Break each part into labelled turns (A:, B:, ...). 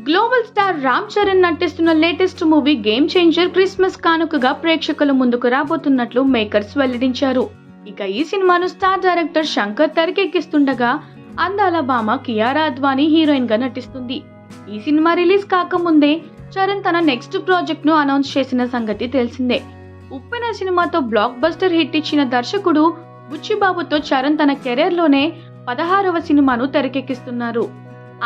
A: Global star Ram Charan నటిస్తున్న latest movie game changer Christmas కానుకగా ప్రేక్షకుల ముందుకు రాబోతున్నట్లు మేకర్స్ వెల్లడించారు. ఇక ఈ సినిమాను స్టార్ డైరెక్టర్ శంకర్ తెరకెక్కిస్తుండగా అందాల భామ కియారా అద్వానీ హీరోయిన్ గా నటిస్తుంది. ఈ సినిమా రిలీజ్ కాకముందే చరణ్ తన నెక్స్ట్ ప్రాజెక్ట్ ను అనౌన్స్ చేసిన సంగతి తెలిసిందే. ఉప్పెన సినిమాతో బ్లాక్ బస్టర్ హిట్ ఇచ్చిన దర్శకుడు బుచ్చిబాబుతో చరణ్ తన కెరీర్ లోనే 16వ సినిమాను తెరకెక్కిస్తున్నారు.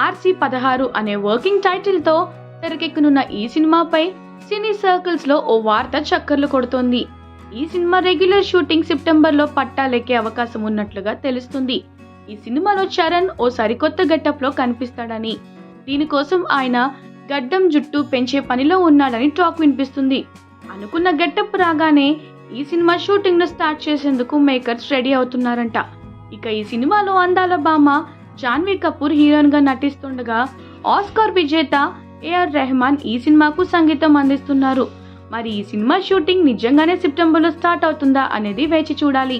A: RC16 అనే వర్కింగ్ టైటిల్ తో తెరకెక్కనున్న ఈ సినిమాపై సినీ సర్కిల్స్ లో ఓ వార్త చక్కర్లు కొడుతోంది. ఈ సినిమా రెగ్యులర్ షూటింగ్ సెప్టెంబర్ లో పట్టాలెక్కే అవకాశం ఉన్నట్లుగా తెలుస్తుంది. ఈ సినిమాలో చరణ్ ఓ సరికొత్త గెటప్ లో కనిపిస్తాడని, దీనికోసం ఆయన గడ్డం జుట్టు పెంచే పనిలో ఉన్నాడని టాక్ వినిపిస్తుంది. అనుకున్న గెటప్ రాగానే ఈ సినిమా షూటింగ్ ను స్టార్ట్ చేసేందుకు మేకర్స్ రెడీ అవుతున్నారంట. ఇక ఈ సినిమాలో అందాల భామ జాన్వీ కపూర్ హీరోయిన్ గా నటిస్తుండగా ఆస్కార్ విజేత AR రెహమాన్ ఈ సినిమాకు సంగీతం అందిస్తున్నారు. మరి ఈ సినిమా షూటింగ్ నిజంగానే సెప్టెంబర్ లో స్టార్ట్ అవుతుందా అనేది వేచి చూడాలి.